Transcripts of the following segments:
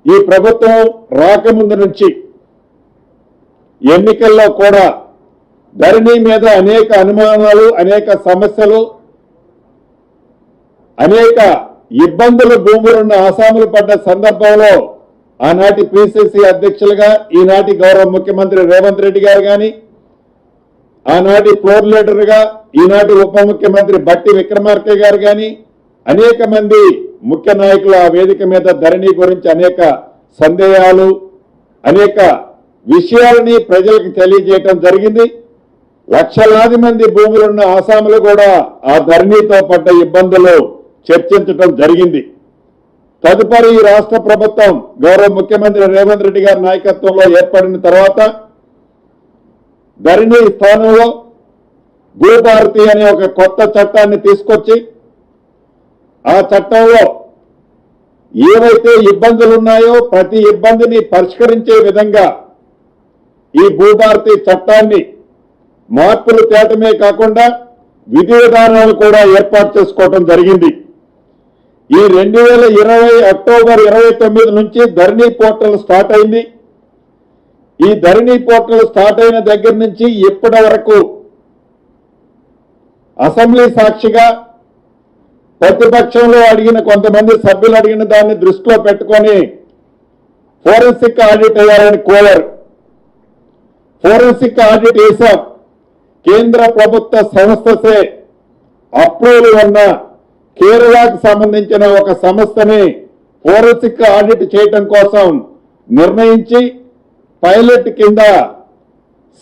ఈ ప్రభుత్వం రాకముందు నుంచి ఎన్నికల్లో కూడా ధరణి మీద అనేక అనుమానాలు, అనేక సమస్యలు, అనేక ఇబ్బందులు భూములున్న ఆసాములు పడ్డ సందర్భంలో ఆనాటి పిసిసి అధ్యక్షులుగా ఈనాటి గౌరవ ముఖ్యమంత్రి రేవంత్ రెడ్డి గారు కానీ, ఆనాటి ఫ్లోర్ లీడర్గా ఈనాటి ఉప ముఖ్యమంత్రి బట్టి విక్రమార్క గారు కానీ, అనేక మంది ముఖ్య నాయకులు ఆ వేదిక మీద ధరణి గురించి అనేక సందేహాలు, అనేక విషయాలని ప్రజలకు తెలియజేయటం జరిగింది. లక్షలాది మంది భూములున్న ఆసాములు కూడా ఆ ధరణితో పడ్డ ఇబ్బందులు చర్చించడం జరిగింది. తదుపరి ఈ రాష్ట్ర ప్రభుత్వం గౌరవ ముఖ్యమంత్రి రేవంత్ రెడ్డి గారి నాయకత్వంలో ఏర్పడిన తర్వాత ధరణి స్థానంలో భూభారతి అనే ఒక కొత్త చట్టాన్ని తీసుకొచ్చి ఆ చట్టంలో ఏవైతే ఇబ్బందులు ఉన్నాయో ప్రతి ఇబ్బందిని పరిష్కరించే విధంగా ఈ భూభారతి చట్టాన్ని మార్పులు తేటమే కాకుండా విధి విధానాలు కూడా ఏర్పాటు చేసుకోవడం జరిగింది. ఈ 2020 అక్టోబర్ 29 నుంచి ధరణి పోర్టల్ స్టార్ట్ అయింది. ఈ ధరణి పోర్టల్ స్టార్ట్ అయిన దగ్గర నుంచి ఇప్పటి వరకు అసెంబ్లీ సాక్షిగా ప్రతిపక్షంలో అడిగిన కొంతమంది సభ్యులు అడిగిన దాన్ని దృష్టిలో పెట్టుకొని ఫోరెన్సిక్ ఆడిట్ అయ్యారని కోరారు. ఫోరెన్సిక్ ఆడిట్ వేశాం. కేంద్ర ప్రభుత్వ సంస్థసే అప్రూవల్ ఉన్న కేరళకు సంబంధించిన ఒక సంస్థని ఫోరెన్సిక్ ఆడిట్ చేయటం కోసం నిర్ణయించి పైలట్ కింద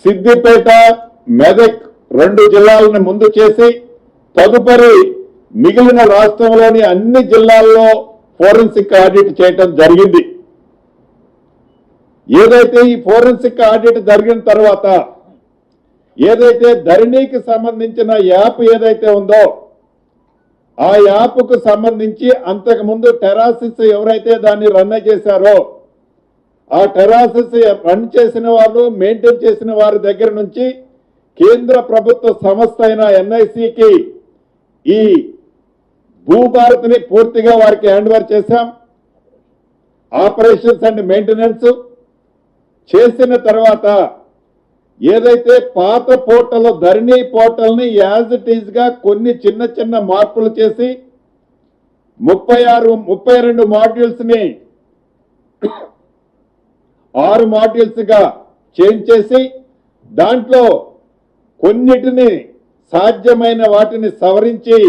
సిద్దిపేట, మెదక్ 2 జిల్లాలను ముందు చేసి తదుపరి మిగిలిన రాష్ట్రంలోని అన్ని జిల్లాల్లో ఫోరెన్సిక్ ఆడిట్ చేయటం జరిగింది. ఏదైతే ఈ ఫోరెన్సిక్ ఆడిట్ జరిగిన తర్వాత ఏదైతే ధరణికి సంబంధించిన యాప్ ఏదైతే ఉందో ఆ యాప్కు సంబంధించి అంతకుముందు టెరాసిస్ ఎవరైతే దాన్ని రన్ చేశారో ఆ టెరాసిస్ రన్ చేసిన వాళ్ళు, మెయింటైన్ చేసిన వారి దగ్గర నుంచి కేంద్ర ప్రభుత్వ సంస్థ అయిన ఎన్ఐసికి ఈ భూభారతిని పూర్తిగా వారికి హ్యాండ్ ఓవర్ చేశాం. ఆపరేషన్స్ అండ్ మెయింటెనెన్స్ చేసిన తర్వాత ఏదైతే పాత పోర్టల్ ధరణి పోర్టల్ని యాజ్ ఇట్ ఈజ్ గా కొన్ని చిన్న చిన్న మార్పులు చేసి 32 మాడ్యూల్స్ ని 6 మాడ్యూల్స్ గా చేంజ్ చేసి దాంట్లో కొన్నిటిని సాధ్యమైన వాటిని సవరించి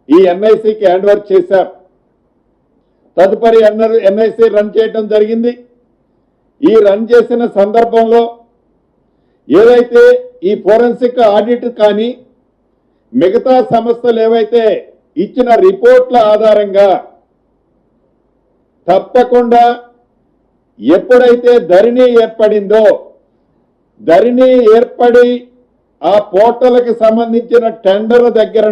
ఈ ఎన్ఐసికి హ్యాండ్ ఓవర్ చేశారు. తదుపరి ఎన్ఐసి రన్ చేయడం జరిగింది. ఈ రన్ చేసిన సందర్భంలో ఏదైతే ఈ ఫోరెన్సిక్ ఆడిట్ కానీ మిగతా సంస్థలు ఏవైతే ఇచ్చిన రిపోర్ట్ల ఆధారంగా తప్పకుండా ఎప్పుడైతే ధరణి ఏర్పడిందో ధరణి ఏర్పడి ఆ పోర్టల్కి సంబంధించిన టెండర్ దగ్గర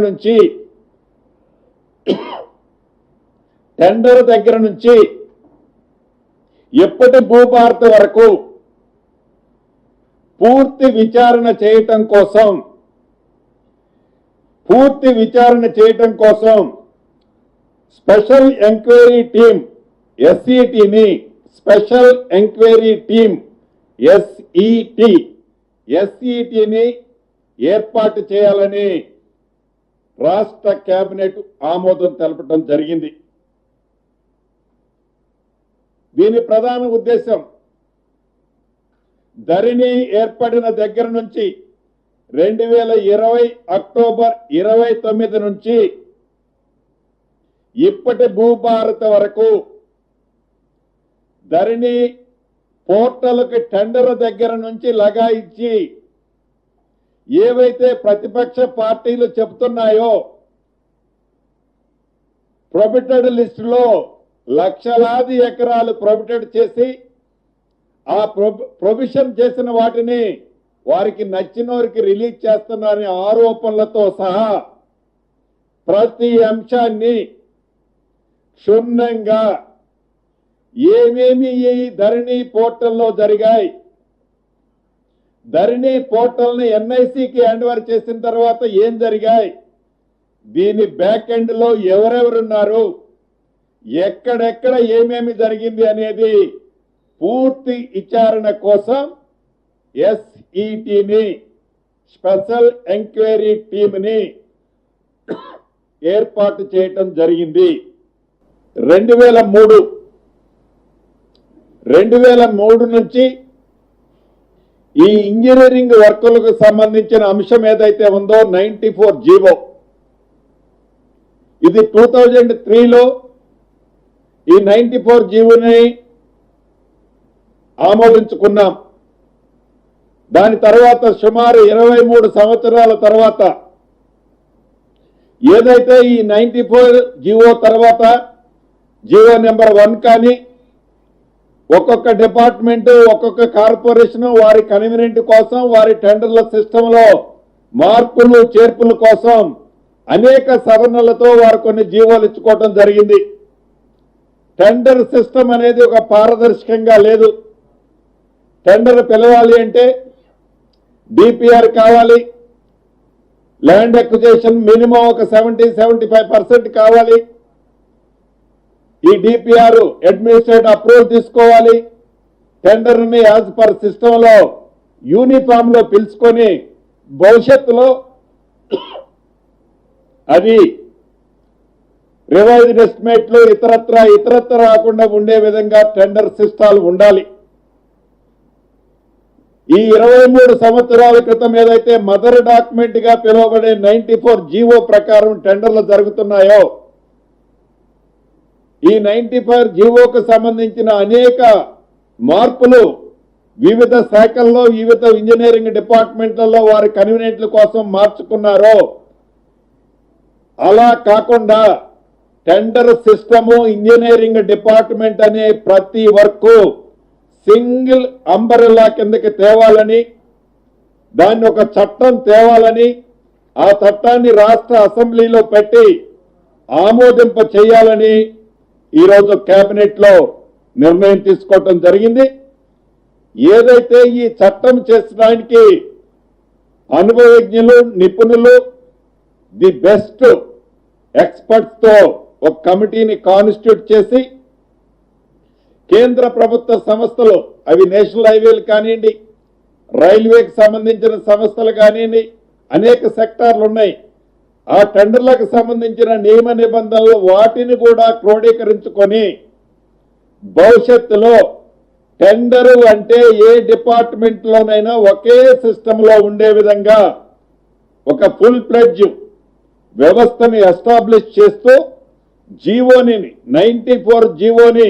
నుంచి ఎప్పటి భూభారతి వరకు పూర్తి విచారణ చేయటం కోసం స్పెషల్ ఎంక్వైరీ టీమ్ ఎస్ఈటిని స్పెషల్ ఎంక్వైరీ టీమ్ ఎస్ఈటిని ఏర్పాటు చేయాలని రాష్ట్ర కేబినెట్ ఆమోదం తెలపడం జరిగింది. దీని ప్రధాన ఉద్దేశం ధరణి ఏర్పడిన దగ్గర నుంచి 2020 అక్టోబర్ 29 నుంచి ఇప్పటి భూభారతి వరకు ధరణి పోర్టల్కి టెండర్ దగ్గర నుంచి లగాయించి ఏవైతే ప్రతిపక్ష పార్టీలు చెబుతున్నాయో ప్రొబిటెడ్ లిస్టులో లక్షలాది ఎకరాలు ప్రొబిటెడ్ చేసి ఆ ప్రొవిషన్ చేసిన వాటిని వారికి నచ్చినోరికి రిలీజ్ చేస్తున్నారనే ఆరోపణలతో సహా ప్రతి అంశాన్ని క్షుణ్ణంగా ఏమేమి ఈ ధరణి పోర్టల్లో జరిగాయి, ధరణి పోర్టల్ని ఎన్ఐసికి హ్యాండ్ ఓవర్ చేసిన తర్వాత ఏం జరిగాయి, దీని బ్యాక్ ఎండ్ లో ఎవరెవరున్నారు, ఎక్కడెక్కడ ఏమేమి జరిగింది అనేది పూర్తి విచారణ కోసం ఎస్ఈటిని స్పెషల్ ఎంక్వైరీ టీంని ఏర్పాటు చేయటం జరిగింది. 2003 నుంచి ఈ ఇంజనీరింగ్ వర్కులకు సంబంధించిన అంశం ఏదైతే ఉందో 94 జీవో, ఇది 2003లో ఈ 94 జీవోని ఆమోదించుకున్నాం. దాని తర్వాత సుమారు 23 సంవత్సరాల తర్వాత ఏదైతే ఈ 94 జీవో తర్వాత జీవో నెంబర్ 1 కానీ ఒక్కొక్క డిపార్ట్మెంట్ ఒక్కొక్క కార్పొరేషన్ వారి కన్వీనియంట్ కోసం వారి టెండర్ల సిస్టంలో మార్పులు చేర్పుల కోసం అనేక సవరణలతో వారు కొన్ని జీవోలు ఇచ్చుకోవడం జరిగింది. టెండర్ సిస్టమ్ అనేది ఒక పారదర్శకంగా లేదు. టెండర్ పిలవాలి అంటే డిపిఆర్ కావాలి, ల్యాండ్ అక్విజిషన్ మినిమం ఒక 70-75% కావాలి. ఈ డిపిఆర్ అడ్మినిస్ట్రేటివ్ అప్రూవల్ తీసుకోవాలి. టెండర్ ని యాజ్ పర్ సిస్టమ్ లో యూనిఫామ్ లో పిలుచుకొని భవిష్యత్తులో అది రివైజ్డ్ ఎస్టిమేట్లు ఇతరత్ర రాకుండా ఉండే విధంగా టెండర్ సిస్టాలు ఉండాలి. ఈ 23 సంవత్సరాల క్రితం ఏదైతే మదర్ డాక్యుమెంట్ గా పిలువబడే 94 జీవో ప్రకారం టెండర్లు జరుగుతున్నాయో, ఈ 94 జీవోకు సంబంధించిన అనేక మార్పులు వివిధ శాఖల్లో వివిధ ఇంజనీరింగ్ డిపార్ట్మెంట్లలో వారి కన్వీనియంట్ల కోసం మార్చుకున్నారో, అలా కాకుండా టెండర్ సిస్టము ఇంజనీరింగ్ డిపార్ట్మెంట్ అనే ప్రతి వర్క్ సింగిల్ అంబరెల్లా కిందకి తేవాలని, దాన్ని ఒక చట్టం తేవాలని, ఆ చట్టాన్ని రాష్ట్ర అసెంబ్లీలో పెట్టి ఆమోదింప చేయాలని ఈరోజు కేబినెట్ లో నిర్ణయం తీసుకోవటం జరిగింది. ఏదైతే ఈ చట్టం చేసడానికి అనుభవజ్ఞులు, నిపుణులు, ది బెస్ట్ ఎక్స్పర్ట్స్ తో ఒక కమిటీని కాన్స్టిట్యూట్ చేసి కేంద్ర ప్రభుత్వ సంస్థలు, అవి నేషనల్ హైవేలు కానివ్వండి, రైల్వేకి సంబంధించిన సంస్థలు కానివ్వండి, అనేక సెక్టార్లు ఉన్నాయి. ఆ టెండర్లకు సంబంధించిన నియమ నిబంధనలు వాటిని కూడా క్రోడీకరించుకొని భవిష్యత్తులో టెండరు అంటే ఏ డిపార్ట్మెంట్ లోనైనా ఒకే సిస్టమ్ లో ఉండే విధంగా ఒక ఫుల్ ప్లెడ్జ్ వ్యవస్థని ఎస్టాబ్లిష్ చేస్తూ జీవోని 94 జీవోని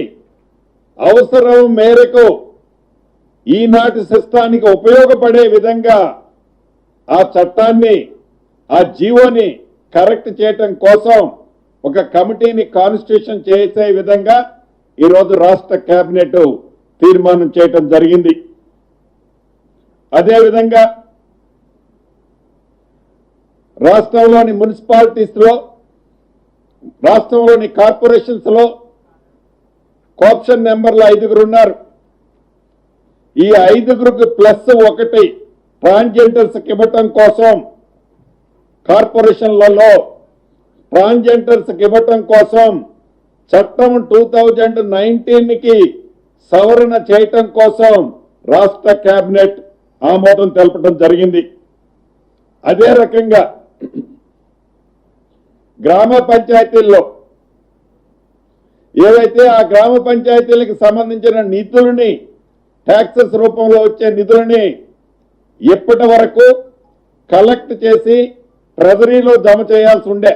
అవసరం మేరకు ఈనాటి సిస్టానికి ఉపయోగపడే విధంగా ఆ చట్టాన్ని, ఆ జీవోని కరెక్ట్ చేయటం కోసం ఒక కమిటీని కాన్స్టిట్యూషన్ చేసే విధంగా ఈరోజు రాష్ట్ర కేబినెట్ తీర్మానం చేయటం జరిగింది. అదేవిధంగా రాష్ట్రంలోని మున్సిపాలిటీస్ లో, రాష్ట్రంలోని కార్పొరేషన్స్ లో కోఆప్షన్ నెంబర్లు 5 ఉన్నారు. ఈ 5కి +1 ట్రాన్స్జెండర్స్ ఇవ్వటం కోసం కార్పొరేషన్లలో ట్రాన్స్జెండర్స్ ఇవ్వటం కోసం చట్టం 2019కి సవరణ చేయటం కోసం రాష్ట్ర కేబినెట్ ఆమోదం తెలపడం జరిగింది. అదే రకంగా గ్రామ పంచాయతీల్లో ఏవైతే ఆ గ్రామ పంచాయతీలకు సంబంధించిన నిధులని, ట్యాక్సెస్ రూపంలో వచ్చే నిధులని ఇప్పటి వరకు కలెక్ట్ చేసి ట్రెజరీలో జమ చేయాల్సి ఉండే,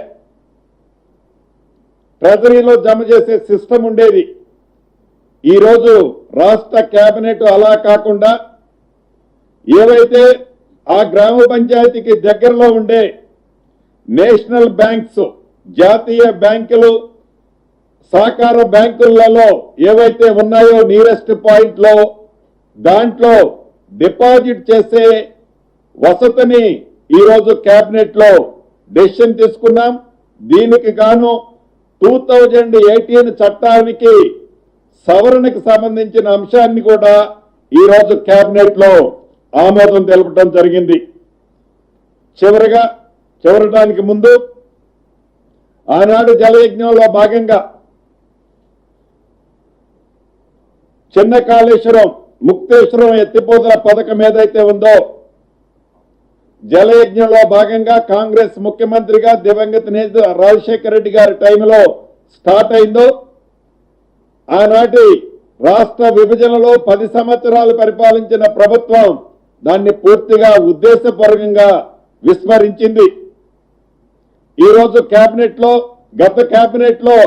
ట్రెజరీలో జమ చేసే సిస్టమ్ ఉండేది. ఈరోజు రాష్ట్ర కేబినెట్ అలా కాకుండా ఏవైతే ఆ గ్రామ పంచాయతీకి దగ్గరలో ఉండే నేషనల్ బ్యాంక్స్, జాతీయ బ్యాంకులు, సహకార బ్యాంకులలో ఏవైతే ఉన్నాయో నియరెస్ట్ పాయింట్ లో దాంట్లో డిపాజిట్ చేసే వసతిని ఈరోజు కేబినెట్ లో డెసిషన్ తీసుకున్నాం. దీనికి గాను 2018 చట్టానికి సవరణకు సంబంధించిన అంశాన్ని కూడా ఈరోజు కేబినెట్ లో ఆమోదం తెలపడం జరిగింది. చివరడానికి ముందు ఆనాడు జలయజ్ఞంలో భాగంగా చిన్న కాళేశ్వరం ముక్తేశ్వరం ఎత్తిపోతల పథకం ఏదైతే ఉందో జలయజ్ఞంలో భాగంగా కాంగ్రెస్ ముఖ్యమంత్రిగా దివంగత నేత రాజశేఖర రెడ్డి గారి టైంలో స్టార్ట్ అయిందో ఆనాటి రాష్ట్ర విభజనలో 10 సంవత్సరాలు పరిపాలించిన ప్రభుత్వం దాన్ని పూర్తిగా ఉద్దేశపూర్వకంగా విస్మరించింది. ఈరోజు కేబినెట్ లో గత కేబినెట్ లో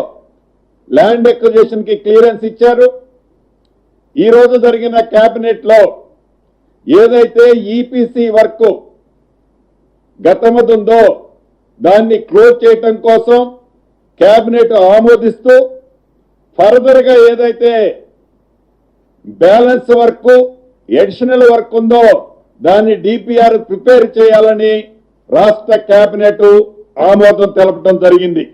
ల్యాండ్ ఎక్విజిషన్ కి క్లియరెన్స్ ఇచ్చారు. ఈ రోజు జరిగిన కేబినెట్ లో ఏదైతే ఈపీసీ వర్క్ గతముందో దాన్ని క్లోజ్ చేయటం కోసం కేబినెట్ ఆమోదిస్తూ ఫర్దర్ గా ఏదైతే బ్యాలెన్స్ వర్క్ ఎడిషనల్ వర్క్ ఉందో దాన్ని డిపిఆర్ ప్రిపేర్ చేయాలని రాష్ట్ర కేబినెట్ ఆమోదం తెలపడం జరిగింది.